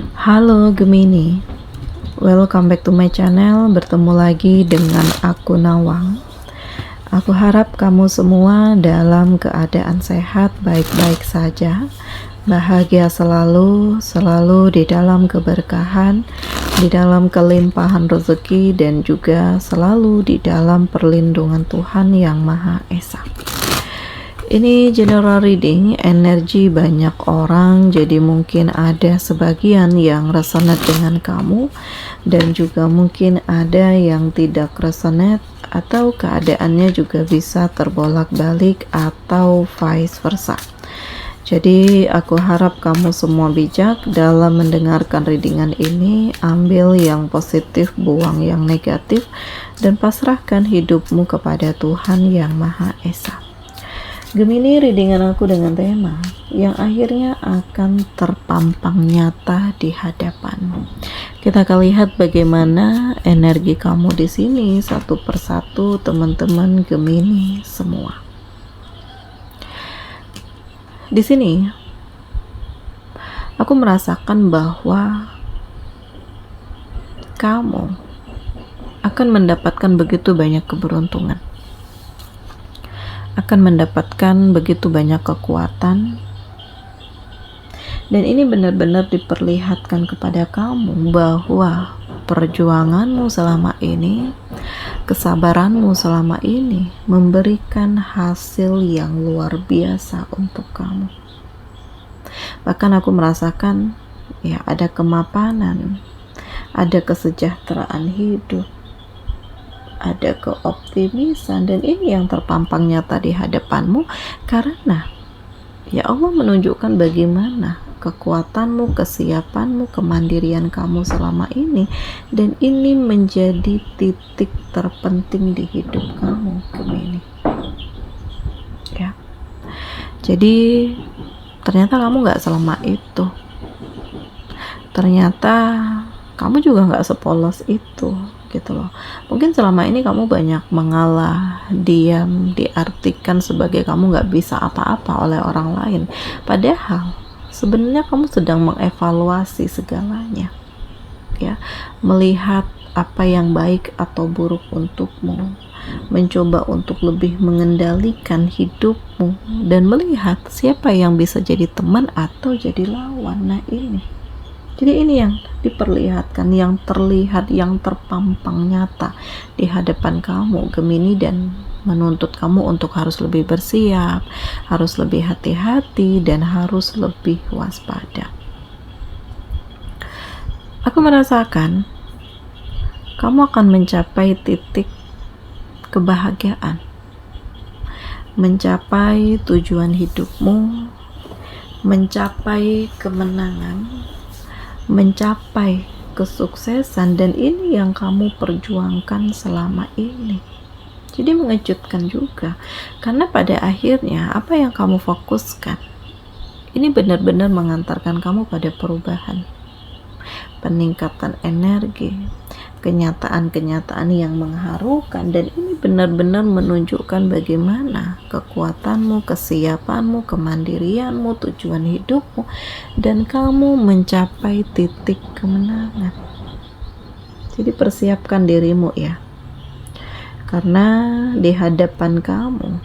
Halo Gemini, welcome back to my channel. Bertemu lagi dengan aku Nawang. Aku harap kamu semua dalam keadaan sehat, baik-baik saja, bahagia selalu, selalu di dalam keberkahan, di dalam kelimpahan rezeki, dan juga selalu di dalam perlindungan Tuhan Yang Maha Esa. Ini general reading, energi banyak orang, jadi mungkin ada sebagian yang resonate dengan kamu, dan juga mungkin ada yang tidak resonate, atau keadaannya juga bisa terbolak-balik atau vice versa. Jadi aku harap kamu semua bijak dalam mendengarkan readingan ini. Ambil yang positif, buang yang negatif, dan pasrahkan hidupmu kepada Tuhan Yang Maha Esa. Gemini, readingan aku dengan tema yang akhirnya akan terpampang nyata di hadapanmu. Kita akan lihat bagaimana energi kamu di sini satu persatu, teman-teman Gemini semua. Di sini aku merasakan bahwa kamu akan mendapatkan begitu banyak keberuntungan, akan mendapatkan begitu banyak kekuatan, dan ini benar-benar diperlihatkan kepada kamu bahwa perjuanganmu selama ini, kesabaranmu selama ini memberikan hasil yang luar biasa untuk kamu. Bahkan aku merasakan ya ada kemapanan, ada kesejahteraan hidup, ada keoptimisan, dan ini yang terpampang nyata di hadapanmu karena ya Allah menunjukkan bagaimana kekuatanmu, kesiapanmu, kemandirian kamu selama ini, dan ini menjadi titik terpenting di hidup kamu, Gemini. Ya. Jadi ternyata kamu nggak selemah itu. Ternyata kamu juga nggak sepolos itu, gitu loh. Mungkin selama ini kamu banyak mengalah, diam, diartikan sebagai kamu nggak bisa apa-apa oleh orang lain. Padahal sebenarnya kamu sedang mengevaluasi segalanya, ya, melihat apa yang baik atau buruk untukmu, mencoba untuk lebih mengendalikan hidupmu, dan melihat siapa yang bisa jadi teman atau jadi lawan. Nah ini. Jadi ini yang diperlihatkan, yang terlihat, yang terpampang nyata di hadapan kamu, Gemini, dan menuntut kamu untuk harus lebih bersiap, harus lebih hati-hati, dan harus lebih waspada. Aku merasakan kamu akan mencapai titik kebahagiaan, mencapai tujuan hidupmu, mencapai kemenangan, mencapai kesuksesan, dan ini yang kamu perjuangkan selama ini. Jadi mengejutkan juga, karena pada akhirnya apa yang kamu fokuskan ini benar-benar mengantarkan kamu pada perubahan, peningkatan energi, kenyataan-kenyataan yang mengharukan, dan ini benar-benar menunjukkan bagaimana kekuatanmu, kesiapanmu, kemandirianmu, tujuan hidupmu, dan kamu mencapai titik kemenangan. Jadi persiapkan dirimu ya, karena di hadapan kamu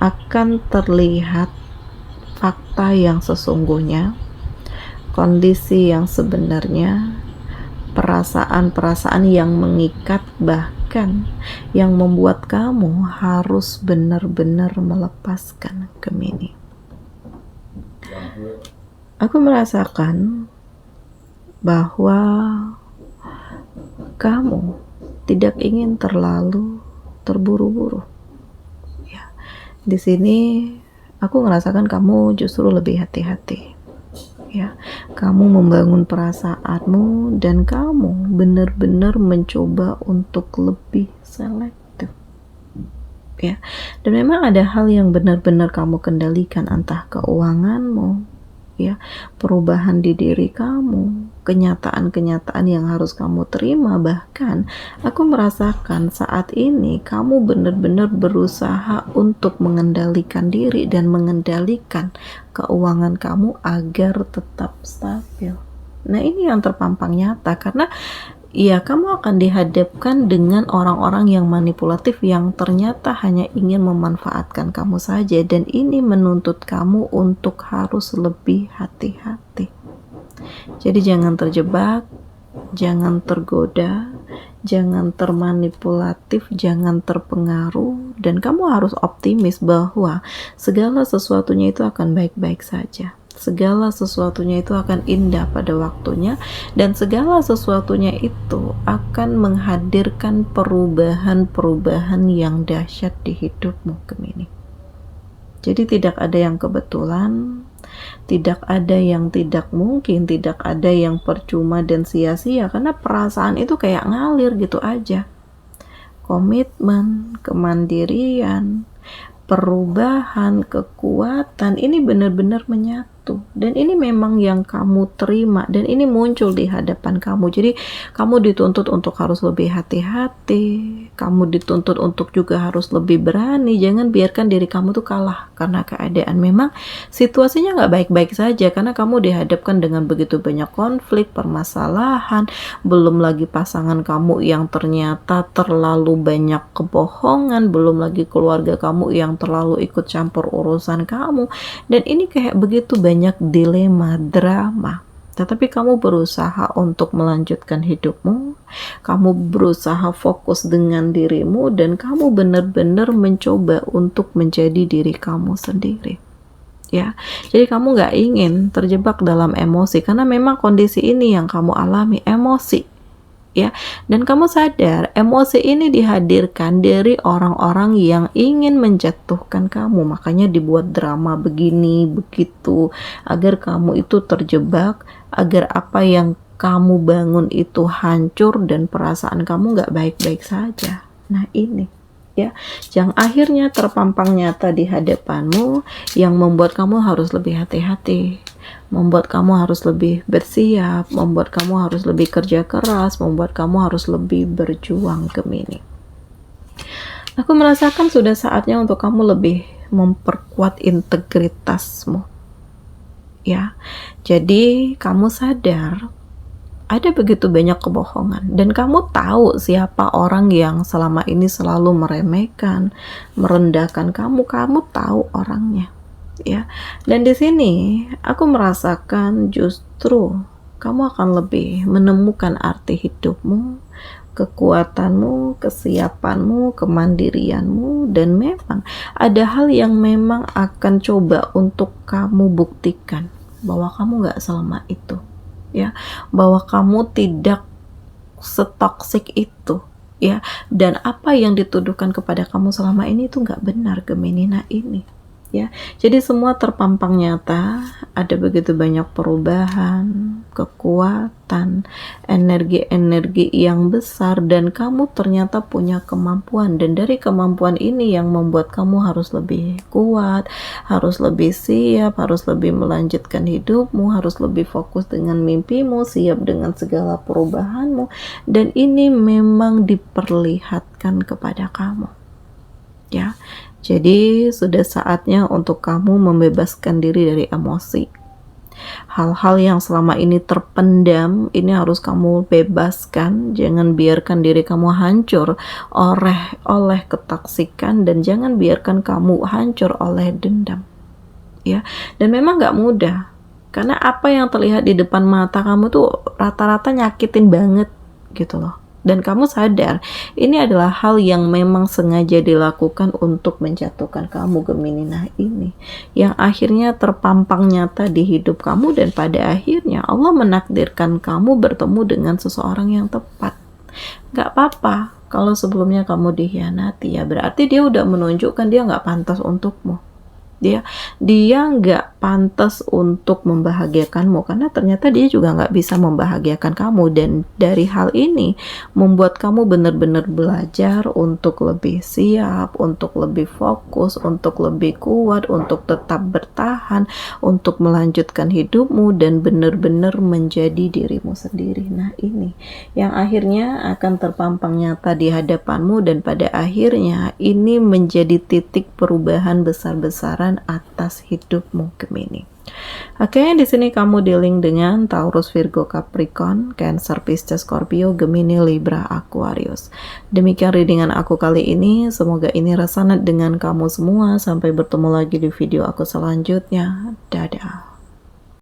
akan terlihat fakta yang sesungguhnya, kondisi yang sebenarnya, perasaan-perasaan yang mengikat, bahkan yang membuat kamu harus benar-benar melepaskan, Gemini. Aku merasakan bahwa kamu tidak ingin terlalu terburu-buru. Ya, di sini aku merasakan kamu justru lebih hati-hati. Ya, kamu membangun perasaanmu, dan kamu benar-benar mencoba untuk lebih selektif, ya. Dan memang ada hal yang benar-benar kamu kendalikan, entah keuanganmu, ya, perubahan di diri kamu, kenyataan-kenyataan yang harus kamu terima. Bahkan aku merasakan saat ini kamu benar-benar berusaha untuk mengendalikan diri dan mengendalikan keuangan kamu agar tetap stabil. Nah, ini yang terpampang nyata karena ya kamu akan dihadapkan dengan orang-orang yang manipulatif yang ternyata hanya ingin memanfaatkan kamu saja, dan ini menuntut kamu untuk harus lebih hati-hati. Jadi jangan terjebak, jangan tergoda, jangan termanipulatif, jangan terpengaruh, dan kamu harus optimis bahwa segala sesuatunya itu akan baik-baik saja. Segala sesuatunya itu akan indah pada waktunya, dan segala sesuatunya itu akan menghadirkan perubahan-perubahan yang dahsyat di hidupmu, Gemini. Jadi tidak ada yang kebetulan, tidak ada yang tidak mungkin, tidak ada yang percuma dan sia-sia, karena perasaan itu kayak ngalir gitu aja. Komitmen, kemandirian, perubahan, kekuatan, ini benar-benar menyatu, dan ini memang yang kamu terima, dan ini muncul di hadapan kamu. Jadi kamu dituntut untuk harus lebih hati-hati, kamu dituntut untuk juga harus lebih berani. Jangan biarkan diri kamu tuh kalah karena keadaan. Memang situasinya nggak baik-baik saja karena kamu dihadapkan dengan begitu banyak konflik, permasalahan, belum lagi pasangan kamu yang ternyata terlalu banyak kebohongan, belum lagi keluarga kamu yang terlalu ikut campur urusan kamu, dan ini kayak begitu banyak dilema, drama. Tetapi kamu berusaha untuk melanjutkan hidupmu, kamu berusaha fokus dengan dirimu, dan kamu benar-benar mencoba untuk menjadi diri kamu sendiri. Ya, jadi kamu nggak ingin terjebak dalam emosi, karena memang kondisi ini yang kamu alami, emosi. Ya, dan kamu sadar emosi ini dihadirkan dari orang-orang yang ingin menjatuhkan kamu, makanya dibuat drama begini begitu agar kamu itu terjebak, agar apa yang kamu bangun itu hancur dan perasaan kamu nggak baik-baik saja. Nah ini ya, yang akhirnya terpampang nyata di hadapanmu, yang membuat kamu harus lebih hati-hati, membuat kamu harus lebih bersiap, membuat kamu harus lebih kerja keras, membuat kamu harus lebih berjuang, Gemini. Aku merasakan sudah saatnya untuk kamu lebih memperkuat integritasmu. Ya, jadi kamu sadar ada begitu banyak kebohongan, dan kamu tahu siapa orang yang selama ini selalu meremehkan, merendahkan kamu. Kamu tahu orangnya. Ya, dan di sini aku merasakan justru kamu akan lebih menemukan arti hidupmu, kekuatanmu, kesiapanmu, kemandirianmu, dan memang ada hal yang memang akan coba untuk kamu buktikan bahwa kamu gak selemah itu, ya, bahwa kamu tidak setoksik itu, ya, dan apa yang dituduhkan kepada kamu selama ini itu gak benar, Gemini. Nah ini ya, jadi semua terpampang nyata, ada begitu banyak perubahan, kekuatan, energi-energi yang besar, dan kamu ternyata punya kemampuan, dan dari kemampuan ini yang membuat kamu harus lebih kuat, harus lebih siap, harus lebih melanjutkan hidupmu, harus lebih fokus dengan mimpimu, siap dengan segala perubahanmu, dan ini memang diperlihatkan kepada kamu, ya. Jadi sudah saatnya untuk kamu membebaskan diri dari emosi. Hal-hal yang selama ini terpendam, ini harus kamu bebaskan. Jangan biarkan diri kamu hancur oleh ketoksikan, dan jangan biarkan kamu hancur oleh dendam. Ya, dan memang gak mudah, karena apa yang terlihat di depan mata kamu tuh rata-rata nyakitin banget gitu loh. Dan kamu sadar ini adalah hal yang memang sengaja dilakukan untuk menjatuhkan kamu, Gemini. Nah ini yang akhirnya terpampang nyata di hidup kamu, dan pada akhirnya Allah menakdirkan kamu bertemu dengan seseorang yang tepat. Gak apa-apa kalau sebelumnya kamu dikhianati, ya berarti dia udah menunjukkan dia gak pantas untukmu. Dia nggak pantas untuk membahagiakanmu, karena ternyata dia juga nggak bisa membahagiakan kamu. Dan dari hal ini membuat kamu benar-benar belajar untuk lebih siap, untuk lebih fokus, untuk lebih kuat, untuk tetap bertahan, untuk melanjutkan hidupmu, dan benar-benar menjadi dirimu sendiri. Nah ini yang akhirnya akan terpampang nyata di hadapanmu, dan pada akhirnya ini menjadi titik perubahan besar-besaran kebenaran atas hidupmu, Gemini. Oke, di sini kamu dealing dengan Taurus, Virgo, Capricorn, Cancer, Pisces, Scorpio, Gemini, Libra, Aquarius. Demikian readingan aku kali ini. Semoga ini resonate dengan kamu semua. Sampai bertemu lagi di video aku selanjutnya. Dadah.